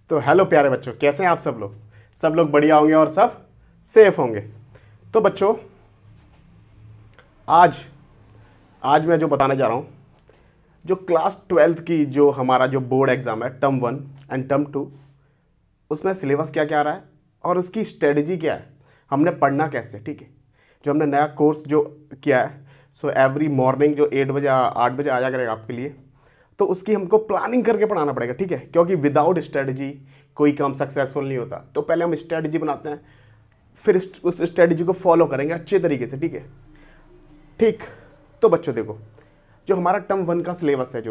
तो हेलो प्यारे बच्चों, कैसे हैं आप सब लोग बढ़िया होंगे और सब सेफ होंगे। तो बच्चों आज आज मैं जो बताने जा रहा हूँ, जो क्लास 12th की जो हमारा जो बोर्ड एग्ज़ाम है टर्म 1 एंड टर्म 2, उसमें सिलेबस क्या क्या आ रहा है और उसकी स्ट्रेटजी क्या है, हमने पढ़ना कैसे। ठीक है, जो हमने नया कोर्स जो किया है, सो एवरी मॉर्निंग जो 8 बजे 8 बजे आया करेगा आपके लिए, तो उसकी हमको प्लानिंग करके पढ़ाना पड़ेगा। ठीक है, क्योंकि विदाउट स्ट्रेटजी कोई काम सक्सेसफुल नहीं होता। तो पहले हम स्ट्रेटजी बनाते हैं, फिर उस स्ट्रेटजी को फॉलो करेंगे अच्छे तरीके से। ठीक है, ठीक। तो बच्चों देखो, जो हमारा टर्म 1 का सिलेबस है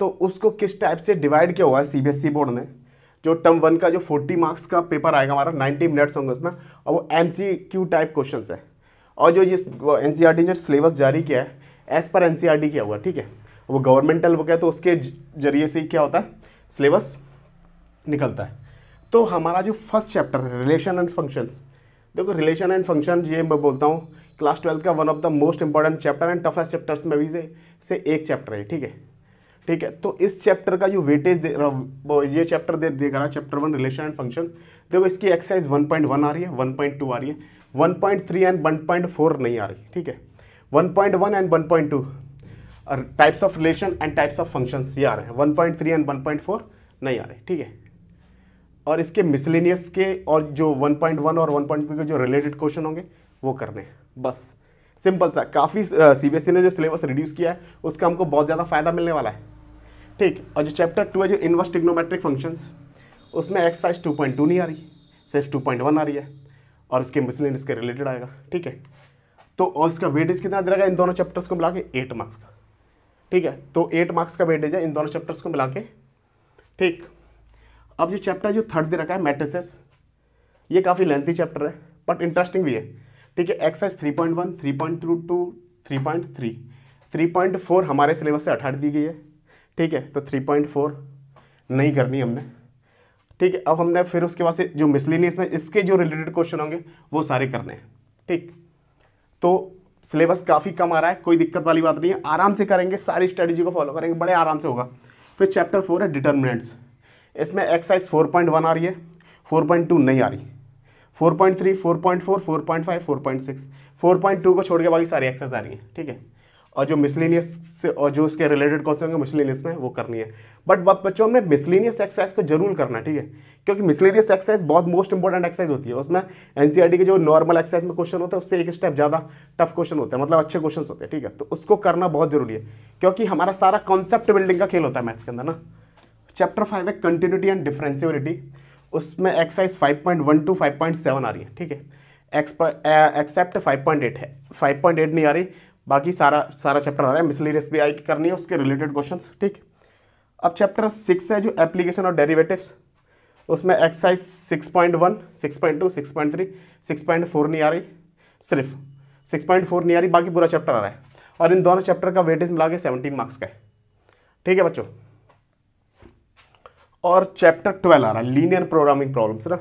तो उसको किस टाइप से डिवाइड किया हुआ है सीबीएसई बोर्ड ने। जो टर्म 1 का जो 40 मार्क्स का पेपर आएगा हमारा, 90 मिनट्स होंगे उसमें, और वो MCQ टाइप क्वेश्चन है। और जो ये NCERT ने सिलेबस जारी किया है एज पर NCERT किया हुआ है। ठीक है, वो गवर्नमेंटल बुक है, तो उसके जरिए से क्या होता है, सिलेबस निकलता है। तो हमारा जो फर्स्ट चैप्टर है रिलेशन एंड फंक्शंस, देखो रिलेशन एंड फंक्शन ये मैं बोलता हूँ क्लास 12 का one of the most important chapter and toughest chapters में भी से एक चैप्टर है। ठीक है, तो इस चैप्टर का जो वेटेज दे रहा, ये चैप्टर दे रहा चैप्टर 1 रिलेशन एंड फंक्शन। देखो इसकी एक्सरसाइज 1.1 आ रही है, 1.2 आ रही है, 1.3 एंड 1.4 नहीं आ रही। ठीक है, 1.1 एंड 1.2 और types of relation and types of functions ये आ रहे हैं, 1.3 एंड 1.4 नहीं आ रहे। ठीक है, और इसके मिसलेनियस के और जो 1.1 और 1.2 के जो रिलेटेड क्वेश्चन होंगे वो करने हैं, बस सिंपल सा। काफ़ी सीबीएसई ने जो सिलेबस रिड्यूस किया है उसका हमको बहुत ज़्यादा फायदा मिलने वाला है। ठीक, और जो चैप्टर 2 है जो इनवर्स ट्रिग्नोमेट्रिक फंक्शंस, उसमें एक्सरसाइज 2.2 नहीं आ रही, सिर्फ 2.1 आ रही है, और इसके मिसलेनियस के रिलेटेड आएगा। ठीक है, तो और इसका वेटेज कितना दे रहेगा इन दोनों चैप्टर्स को मिला के, 8 मार्क्स का। ठीक है, तो 8 मार्क्स का वेटेज है इन दोनों चैप्टर्स को मिला के। ठीक, अब जो चैप्टर जो थर्ड दे रखा है मैट्रिसेस, ये काफ़ी लेंथी चैप्टर है बट इंटरेस्टिंग भी है। ठीक है, एक्सरसाइज 3.1, 3.2, 3.3, 3.4 हमारे सिलेबस से हटा दी गई है। ठीक है, तो 3.4 नहीं करनी हमने। ठीक है, अब हमने फिर उसके बाद से जो मिसलेनियस में इसके जो रिलेटेड क्वेश्चन होंगे वो सारे करने हैं। ठीक, तो सिलेबस काफ़ी कम आ रहा है, कोई दिक्कत वाली बात नहीं है, आराम से करेंगे, सारी स्ट्रेटजी को फॉलो करेंगे, बड़े आराम से होगा। फिर चैप्टर 4 है डिटर्मिनेंट्स, इसमें एक्सरसाइज 4.1 आ रही है, 4.2 नहीं आ रही, 4.3, 4.4, 4.5, 4.6, 4.2 को छोड़ के बाकी सारी एक्सरसाइज आ रही है। ठीक है, और जो मिसलेनियस से और जो उसके रिलेटेड क्वेश्चन होंगे मिसलेनियस में वो करनी है। बट बच्चों हमने मिसलेनियस एक्सरसाइज को जरूर करना है। ठीक है, क्योंकि मिसलेनियस एक्सरसाइज बहुत मोस्ट इंपॉर्टेंट एक्सरसाइज होती है। उसमें NCERT के जो नॉर्मल एक्सरसाइज में क्वेश्चन होता है उससे एक स्टेप ज़्यादा टफ क्वेश्चन होते हैं, मतलब अच्छे क्वेश्चन होते हैं। ठीक है, तो उसको करना बहुत जरूरी है, क्योंकि हमारा सारा कॉन्सेप्ट बिल्डिंग का खेल होता है मैथ्स के अंदर ना। चैप्टर 5 है कंटिन्यूटी एंड डिफरेंशिएबिलिटी, उसमें एक्सरसाइज 5.1 to 5.7 आ रही है। ठीक है, एक्सेप्ट 5.8 है, 5.8 नहीं आ रही, बाकी सारा चैप्टर आ रहा है। मिसलेनियस भी आई करनी है, उसके रिलेटेड क्वेश्चंस। ठीक, अब चैप्टर 6 है जो एप्लीकेशन और डेरिवेटिव्स, उसमें एक्सरसाइज 6.1, 6.2, 6.3, 6.4 नहीं आ रही, सिर्फ 6.4 नहीं आ रही, बाकी पूरा चैप्टर आ रहा है। और इन दोनों चैप्टर का वेटेज मिला के 17 मार्क्स का है। ठीक है बच्चों, और चैप्टर 12 आ रहा है लीनियर प्रोग्रामिंग प्रॉब्लम्स ना,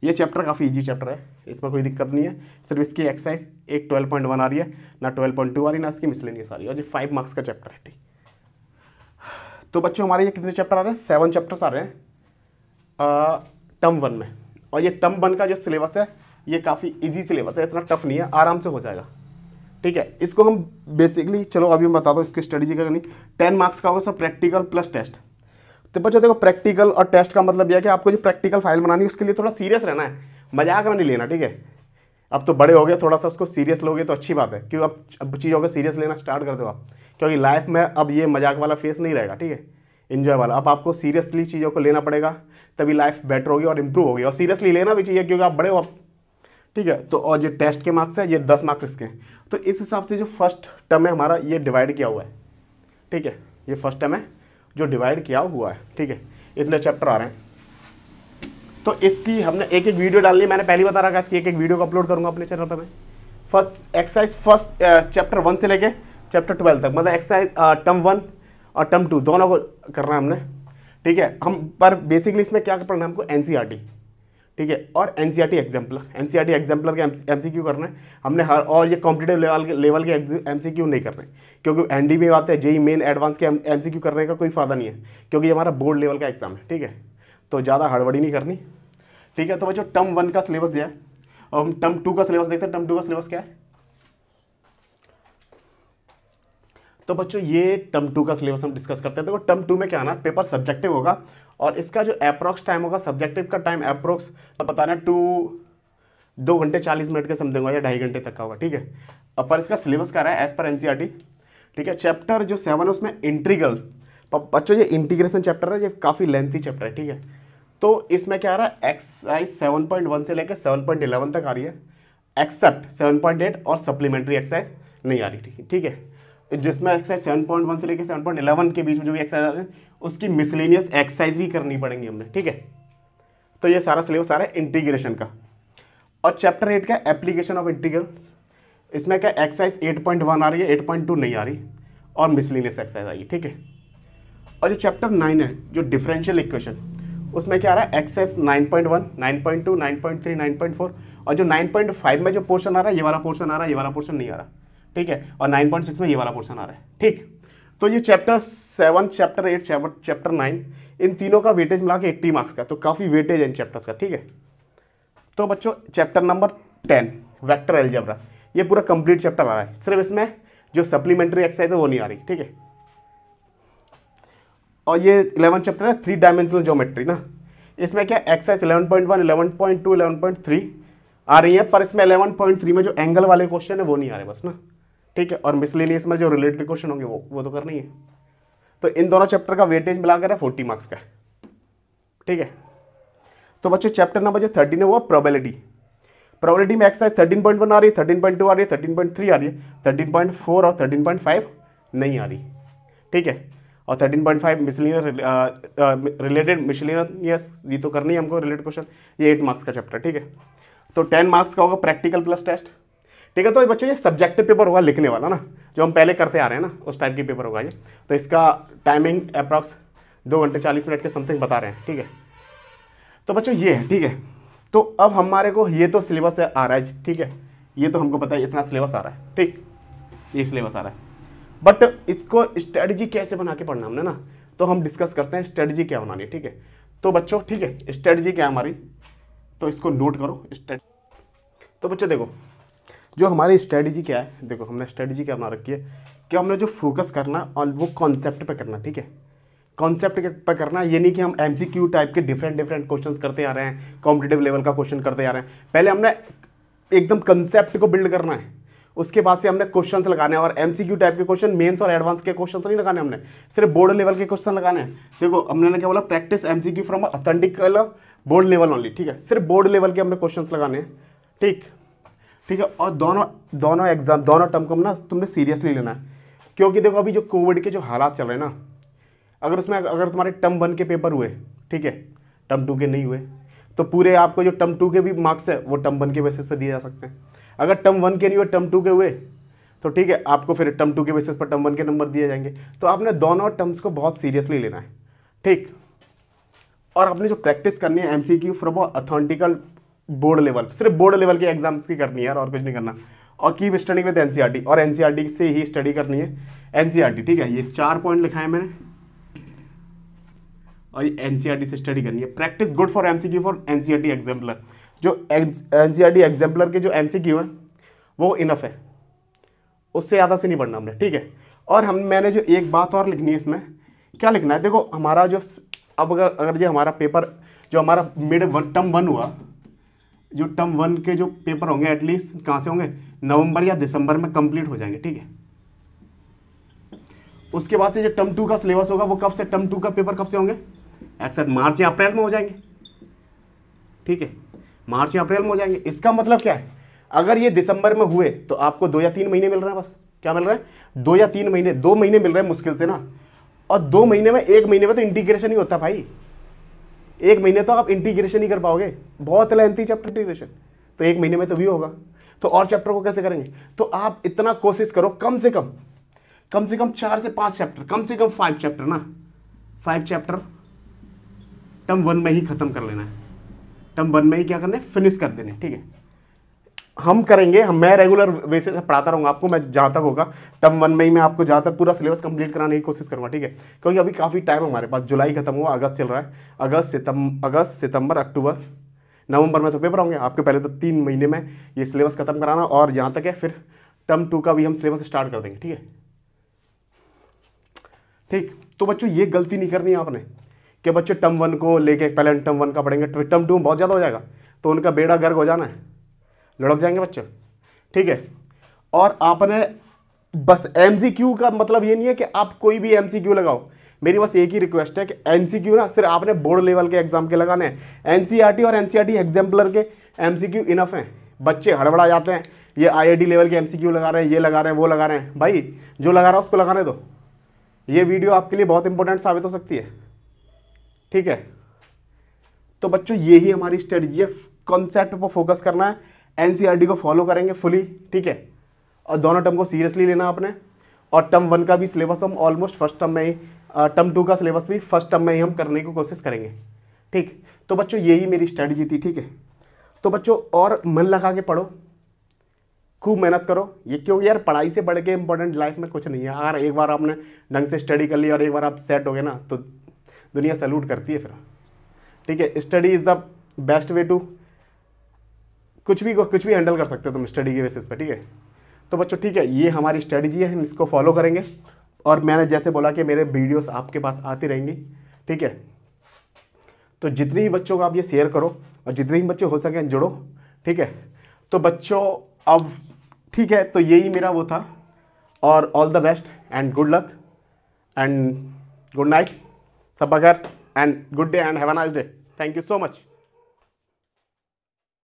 ये चैप्टर काफ़ी इजी चैप्टर है, इसमें कोई दिक्कत नहीं है। सिर्फ इसकी एक्सरसाइज एक 12.1 आ रही है, ना 12.2 आ रही, ना इसकी मिसलेनियस आ रही है, और ये 5 मार्क्स का चैप्टर है। ठीक, तो बच्चों हमारे ये कितने चैप्टर आ रहे हैं, 7 चैप्टर्स आ रहे हैं टर्म 1 में। और ये टर्म 1 का जो सिलेबस है ये काफ़ी ईजी सिलेबस है, इतना टफ नहीं है, आराम से हो जाएगा। ठीक है, इसको हम बेसिकली, चलो अभी मैं बताता हूँ इसकी स्ट्रेटजी का। नहीं, 10 मार्क्स का होगा सब प्रैक्टिकल प्लस टेस्ट। तो बच्चों देखो, प्रैक्टिकल और टेस्ट का मतलब यह है कि आपको जो प्रैक्टिकल फाइल बनानी है उसके लिए थोड़ा सीरियस रहना है, मजाक में नहीं लेना। ठीक है, अब तो बड़े हो गए, थोड़ा सा उसको सीरियस लोगे तो अच्छी बात है, क्योंकि अब चीज़ों को सीरियस लेना स्टार्ट कर दो आप, क्योंकि लाइफ में अब ये मजाक वाला फेस नहीं रहेगा। ठीक है, इन्जॉय वाला, अब आपको सीरियसली चीज़ों को लेना पड़ेगा, तभी लाइफ बेटर होगी और इंप्रूव होगी, और सीरियसली लेना भी चाहिए क्योंकि आप बड़े हो अब। ठीक है, तो और जो टेस्ट के मार्क्स है ये 10 मार्क्स इसके हैं। तो इस हिसाब से जो फर्स्ट टर्म है हमारा ये डिवाइड किया हुआ है। ठीक है, ये फर्स्ट टर्म है जो डिवाइड किया हुआ है। ठीक है, इतने चैप्टर आ रहे हैं, तो इसकी हमने एक एक वीडियो डालनी है, मैंने पहले बता रहा था, इसकी एक एक वीडियो को अपलोड करूंगा अपने चैनल पर मैं। फर्स्ट एक्सरसाइज चैप्टर 1 से लेके चैप्टर 12 तक, मतलब एक्सरसाइज टर्म 1 और टर्म 2 दोनों को करना है हमने। ठीक है, हम पर बेसिकली इसमें क्या पढ़ना है हमको, NCERT। ठीक है, और NCERT एग्जाम्पलर के MCQ करना है हमने हर, और ये कॉम्पिटिटिव लेवल के MCQ नहीं करने, क्योंकि ND में आते हैं, JEE मेन एडवांस के MCQ करने का कोई फ़ायदा नहीं है, क्योंकि ये हमारा बोर्ड लेवल का एग्जाम है। ठीक है, तो ज़्यादा हड़बड़ी नहीं करनी, ठीक है। तो बच्चों टर्म 1 का सिलेबस यह है, और हम टर्म 2 का सिलेबस देखते हैं। टर्म 2 का सिलेबस क्या है? तो बच्चों ये टर्म 2 का सिलेबस हम डिस्कस करते हैं। देखो टर्म 2 में क्या आना, पेपर सब्जेक्टिव होगा और इसका जो अप्रोक्स टाइम होगा, सब्जेक्टिव का टाइम अप्रोक्स बताना 2 घंटे 40 मिनट के समथिंग होगा या 2.5 घंटे तक का होगा, ठीक है। अब पर इसका सिलेबस क्या रहा है एज पर एनसीईआरटी, ठीक है। चैप्टर जो 7 है उसमें इंटीग्रल, बच्चों ये इंटीग्रेशन चैप्टर है, ये काफ़ी लेंथी चैप्टर है, ठीक है। तो इसमें क्या आ रहा है, एक्सरसाइज 7.1 से लेकर 7.11 तक आ रही है, एक्सेप्ट 7.8 और सप्लीमेंट्री एक्सरसाइज नहीं आ रही, ठीक है। जिसमें एक्सरसाइज 7.1 से लेकर 7.11 के बीच में जो भी एक्सरसाइज आ रहे हैं उसकी मिसलेनियस एक्सरसाइज भी करनी पड़ेंगी हमने, ठीक है। तो ये सारा सिलेबस आ रहा है इंटीग्रेशन का। और चैप्टर 8 का एप्लीकेशन ऑफ इंटीग्रल्स, इसमें क्या एक्सरसाइज 8.1 आ रही है, 8.2 नहीं आ रही, और मिसलेनियस एक्सरसाइज आई है, ठीक है। और जो चैप्टर 9 है जो डिफरेंशियल इक्वेशन, उसमें क्या आ रहा है एक्सरसाइज 9.1, 9.2, 9.3, 9.4, और जो 9.5 में जो पोर्शन आ रहा है ये वाला पोर्शन आ रहा है, ये वाला पोर्शन नहीं आ रहा, ठीक है। और 9.6 में ये वाला पोर्शन आ रहा है, ठीक। तो ये चैप्टर 7, चैप्टर 8, चैप्टर 9, इन तीनों का वेटेज मिला के 80 मार्क्स का, तो काफ़ी वेटेज है इन चैप्टर्स का, ठीक है। तो बच्चों चैप्टर नंबर 10 वेक्टर अलजेब्रा, ये पूरा कंप्लीट चैप्टर आ रहा है, सिर्फ इसमें जो सप्लीमेंट्री एक्सरसाइज है वो नहीं आ रही, ठीक है। और ये 11 चैप्टर है 3 डायमेंशनल ज्योमेट्री ना, इसमें क्या एक्सरसाइज 11.1, 11.2, 11.3 आ रही है, पर इसमें 11.3 में जो एंगल वाले क्वेश्चन है वो नहीं आ रहे बस ना, ठीक है। और मिसलेनियस में जो रिलेटेड क्वेश्चन होंगे वो तो करनी है। तो इन दोनों चैप्टर का वेटेज मिलाकर है 40 मार्क्स का, ठीक है। तो बच्चों चैप्टर नंबर जो 13 है वो प्रोबेबिलिटी, प्रोबेबिलिटी में एक्सरसाइज 13.1 आ रही है, 13.2 आ रही है, 13.3 आ रही है, 13.4 और 13.5 नहीं आ रही, ठीक है। और 13.5 मिसलेनियस रिलेटेड मिसलेनियस ये तो करनी है हमको रिलेटेड क्वेश्चन, ये 8 मार्क्स का चैप्टर, ठीक है। तो 10 मार्क्स का होगा प्रैक्टिकल प्लस टेस्ट, ठीक है। तो बच्चों ये सब्जेक्टिव पेपर होगा लिखने वाला ना, जो हम पहले करते आ रहे हैं ना, उस टाइप की पेपर होगा ये। तो इसका टाइमिंग अप्रॉक्स 2 घंटे 40 मिनट के समथिंग बता रहे हैं, ठीक है। तो बच्चों ये है, ठीक है। तो अब हमारे को ये तो सिलेबस आ रहा है, ठीक है, ये तो हमको पता है इतना सिलेबस आ रहा है, ठीक, ये सिलेबस आ रहा है। बट इसको स्ट्रेटजी कैसे बना के पढ़ना हमने ना, तो हम डिस्कस करते हैं स्ट्रेटजी क्या बनानी है, ठीक है। तो बच्चों ठीक है, स्ट्रेटजी क्या है हमारी, तो इसको नोट करो। तो बच्चों देखो जो हमारी स्ट्रेटजी क्या है, देखो हमने स्ट्रेटजी क्या बना रखी है कि हमने जो फोकस करना और वो कॉन्सेप्ट पे करना, ठीक है। कॉन्सेप्ट पे करना, ये नहीं कि हम एमसीक्यू टाइप के डिफरेंट क्वेश्चंस करते आ रहे हैं, कॉम्पिटिटिव लेवल का क्वेश्चन करते आ रहे हैं। पहले हमने एकदम कंसेप्ट को बिल्ड करना है, उसके बाद से हमने क्वेश्चंस लगाने हैं। और एमसीक्यू टाइप के क्वेश्चन, मेंस और एडवांस के क्वेश्चंस नहीं लगाने हमने, सिर्फ बोर्ड लेवल के क्वेश्चन लगाने हैं। देखो हमने क्या बोला, practice MCQ from authentical board level only, ठीक है। सिर्फ बोर्ड लेवल के हमने क्वेश्चंस लगाने हैं, ठीक है। और दोनों एग्जाम, दोनों टर्म को ना तुमने सीरियसली लेना है, क्योंकि देखो अभी जो कोविड के जो हालात चल रहे हैं ना, अगर तुम्हारे टर्म 1 के पेपर हुए, ठीक है, टर्म 2 के नहीं हुए, तो पूरे आपको जो टर्म 2 के भी मार्क्स है वो टर्म 1 के बेसिस पे दिए जा सकते हैं। अगर टर्म 1 के नहीं हुए, टर्म 2 के हुए, तो ठीक है, आपको फिर टर्म 2 के बेसिस पर टर्म 1 के नंबर दिए जाएंगे। तो आपने दोनों टर्म्स को बहुत सीरियसली लेना है, ठीक। और आपने जो प्रैक्टिस करनी है MCQ from authentical board level, सिर्फ बोर्ड लेवल के एग्जाम्स की करनी है यार, और कुछ नहीं करना। और कीप स्टडी विद एनसीईआरटी, और एनसीईआरटी से ही स्टडी करनी है, एनसीईआरटी, ठीक है। ये 4 पॉइंट लिखा है मैंने, और ये एनसीईआरटी से स्टडी करनी है। Practice good for MCQ for NCERT exemplar, जो एनसीईआरटी एग्जाम्पलर के जो एमसीक्यू हैं वो इनफ है, उससे ज़्यादा से नहीं पढ़ना हमने, ठीक है। और मैंने जो एक बात और लिखनी है इसमें, क्या लिखना है, देखो हमारा जो अब अगर ये हमारा पेपर जो हमारा टर्म 1 हुआ, जो टर्म 1 के जो पेपर होंगे एटलीस्ट कहाँ से होंगे, नवंबर या दिसंबर में कंप्लीट हो जाएंगे, ठीक है। उसके बाद से जो टर्म 2 का सिलेबस होगा वो कब से, टर्म 2 का पेपर कब से होंगे, एक्सेप्ट मार्च या अप्रैल में हो जाएंगे, ठीक है, मार्च या अप्रैल में हो जाएंगे। इसका मतलब क्या है, अगर ये दिसंबर में हुए तो आपको 2 या 3 महीने मिल रहे हैं, बस क्या मिल रहा है, 2 या 3 महीने, 2 महीने मिल रहे हैं मुश्किल से ना। और 2 महीने में, 1 महीने में तो इंटीग्रेशन ही होता भाई, 1 महीने तो आप इंटीग्रेशन ही कर पाओगे, बहुत लेंथी चैप्टर इंटीग्रेशन, तो 1 महीने में तो भी होगा। तो और चैप्टर को कैसे करेंगे, तो आप इतना कोशिश करो कम से कम 4 से 5 चैप्टर, कम से कम 5 चैप्टर ना, 5 चैप्टर टर्म 1 में ही खत्म कर लेना है, टर्म 1 में ही क्या करना है, फिनिश कर देने, ठीक है। हम करेंगे, मैं रेगुलर बेसिस पे पढ़ाता रहूँगा आपको, मैं जहाँ तक होगा टर्म 1 में ही मैं आपको ज़्यादातर पूरा सिलेबस कंप्लीट कराने की कोशिश करूँगा, ठीक है। क्योंकि अभी काफ़ी टाइम हमारे पास, जुलाई खत्म हुआ, अगस्त चल रहा है, अगस्त सितंबर अक्टूबर नवंबर में तो पेपर होंगे आपके। पहले तो 3 महीने में ये सिलेबस खत्म कराना, और यहाँ तक है फिर टर्म 2 का भी हम सिलेबस स्टार्ट कर देंगे, ठीक है। ठीक, तो बच्चों ये गलती नहीं करनी है आपने कि बच्चे टर्म 1 को लेके पहले टर्म 1 का पढ़ेंगे, टर्म 2 में बहुत ज़्यादा हो जाएगा तो उनका बेड़ा गर्क हो जाना है, लुढ़क जाएंगे बच्चे, ठीक है। और आपने बस एमसीक्यू का मतलब ये नहीं है कि आप कोई भी एमसीक्यू लगाओ, मेरी बस एक ही रिक्वेस्ट है कि एमसीक्यू ना सिर्फ आपने बोर्ड लेवल के एग्जाम के लगाने हैं। एनसीईआरटी और एनसीईआरटी एग्जाम्पलर के एमसीक्यू इनफ हैं। बच्चे हड़बड़ा जाते हैं, ये आईआईटी लेवल के एमसीक्यू लगा रहे हैं, ये लगा रहे हैं, वो लगा रहे हैं। भाई जो लगा रहा है उसको लगाने दो, ये वीडियो आपके लिए बहुत इंपॉर्टेंट साबित हो सकती है, ठीक है। तो बच्चों यही हमारी स्ट्रेटजी है, कॉन्सेप्ट पर फोकस करना है, एनसीईआरटी को फॉलो करेंगे फुली, ठीक है। और दोनों टर्म को सीरियसली लेना आपने, और टर्म 1 का भी सिलेबस हम ऑलमोस्ट फर्स्ट टर्म में ही, टर्म 2 का सिलेबस भी फर्स्ट टर्म में ही हम करने की कोशिश करेंगे, ठीक। तो बच्चों यही मेरी स्ट्रेटजी थी, ठीक है। तो बच्चों और मन लगा के पढ़ो, खूब मेहनत करो, ये क्योंकि यार पढ़ाई से बढ़ के इंपॉर्टेंट लाइफ में कुछ नहीं है। अगर एक बार आपने ढंग से स्टडी कर लिया और एक बार आप सेट हो गए ना, तो दुनिया सैल्यूट करती है फिर, ठीक है। Study is the best way to, कुछ भी हैंडल कर सकते हो तुम स्टडी के बेसिस पे, ठीक है। तो बच्चों ठीक है, ये हमारी स्ट्रेटजी है, हम इसको फॉलो करेंगे। और मैंने जैसे बोला कि मेरे वीडियोस आपके पास आती रहेंगी, ठीक है। तो जितने ही बच्चों को आप ये शेयर करो और जितने ही बच्चे हो सकें जुड़ो, ठीक है। तो बच्चों अब ठीक है, तो यही मेरा वो था, और all the best and good luck and good night, सब बगैर and good day and have a nice day. Thank you so much.